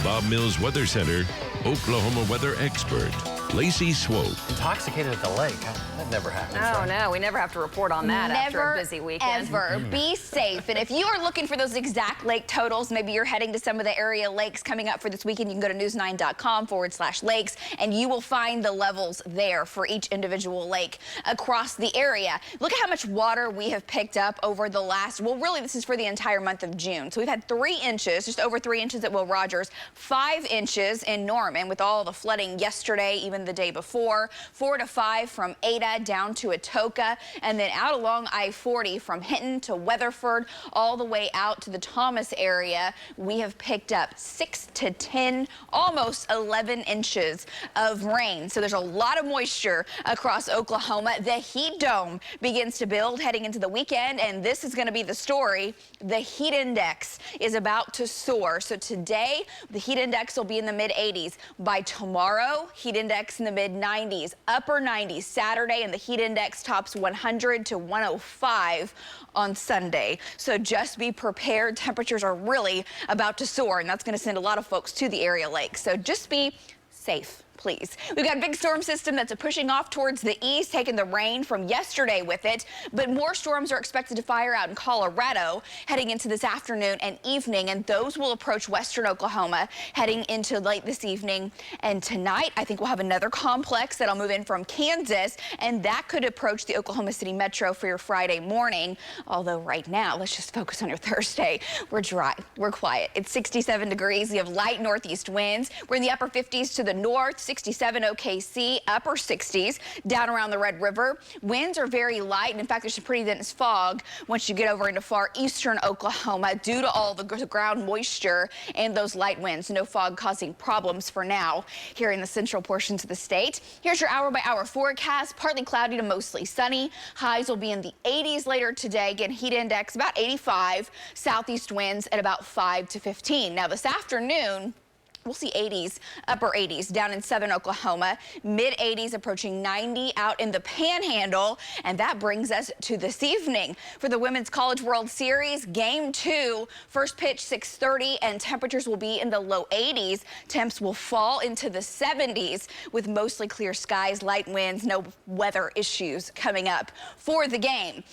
Bob Mills Weather Center, Oklahoma weather expert, Lacey Swope. Intoxicated at the lake. That never happens. Oh, right? no, we never have to report on that after a busy weekend. Ever. Be safe. And if you are looking for those exact lake totals, maybe you're heading to some of the area lakes coming up for this weekend, you can go to news9.com/lakes, and you will find the levels there for each individual lake across the area. Look at how much water we have picked up over the last, well, really, this is for the entire month of June. So we've had 3 inches, just over 3 inches at Will Rogers, 5 inches in Norman with all the flooding yesterday, even the day before, 4 to 5 from Ada down to Atoka, and then out along I-40 from Hinton to Weatherford, all the way out to the Thomas area. We have picked up 6 to 10, almost 11 inches of rain. So there's a lot of moisture across Oklahoma. The heat dome begins to build heading into the weekend, and this is going to be the story. The heat index is about to soar. So today, the heat index will be in the mid-80s. By tomorrow, heat index in the mid-90s, upper 90s Saturday, and the heat index tops 100 to 105 on Sunday. So just be prepared. Temperatures are really about to soar, and that's going to send a lot of folks to the area lakes. So just be safe, please. We've got a big storm system that's pushing off towards the east, taking the rain from yesterday with it, but more storms are expected to fire out in Colorado heading into this afternoon and evening, and those will approach western Oklahoma heading into late this evening. And tonight, I think we'll have another complex that'll move in from Kansas, and that could approach the Oklahoma City metro for your Friday morning. Although right now, let's just focus on your Thursday. We're dry, we're quiet. It's 67 degrees. We have light northeast winds. We're in the upper 50s to the north. 67 OKC, upper 60s down around the Red River. Winds are very light, and in fact, there's some pretty dense fog once you get over into far eastern Oklahoma due to all the ground moisture and those light winds. No fog causing problems for now here in the central portions of the state. Here's your hour-by-hour forecast. Partly cloudy to mostly sunny. Highs will be in the 80s later today. Again, heat index about 85. Southeast winds at about 5 to 15. Now this afternoon, we'll see 80s, upper 80s down in southern Oklahoma, mid 80s approaching 90 out in the Panhandle. And that brings us to this evening for the Women's College World Series. Game 2, first pitch 6:30, and temperatures will be in the low 80s. Temps will fall into the 70s with mostly clear skies, light winds, no weather issues coming up for the game.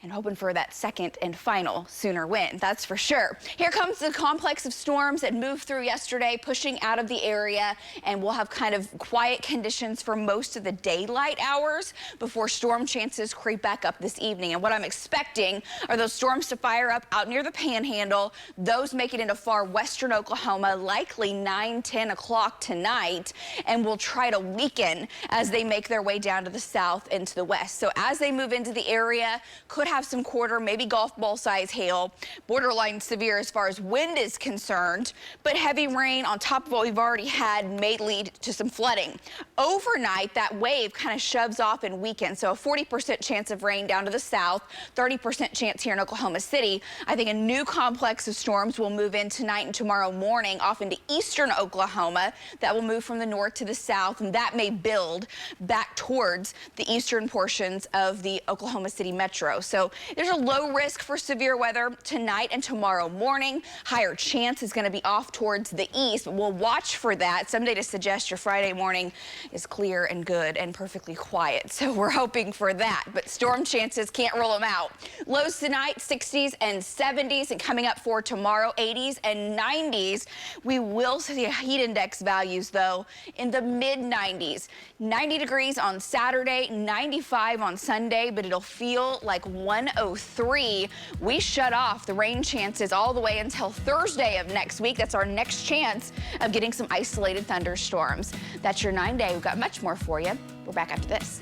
And hoping for that second and final Sooner win, that's for sure. Here comes the complex of storms that moved through yesterday, pushing out of the area, and we'll have kind of quiet conditions for most of the daylight hours before storm chances creep back up this evening. And what I'm expecting are those storms to fire up out near the Panhandle. Those make it into far western Oklahoma, likely 9, 10 o'clock tonight, and will try to weaken as they make their way down to the south and to the west. So as they move into the area, could have some quarter, maybe golf ball size hail, borderline severe as far as wind is concerned, but heavy rain on top of what we've already had may lead to some flooding. Overnight, that wave kind of shoves off and weakens, so a 40% chance of rain down to the south, 30% chance here in Oklahoma City. I think a new complex of storms will move in tonight and tomorrow morning off into eastern Oklahoma. That will move from the north to the south, and that may build back towards the eastern portions of the Oklahoma City metro. So there's a low risk for severe weather tonight and tomorrow morning. Higher chance is going to be off towards the east, but we'll watch for that. Some data suggests your Friday morning is clear and good and perfectly quiet. So we're hoping for that, but storm chances, can't rule them out. Lows tonight, 60s and 70s, and coming up for tomorrow, 80s and 90s. We will see heat index values, though, in the mid-90s. 90 degrees on Saturday, 95 on Sunday, but it'll feel like 103. We shut off the rain chances all the way until Thursday of next week. That's our next chance of getting some isolated thunderstorms. That's your 9-day. We've got much more for you. We're back after this.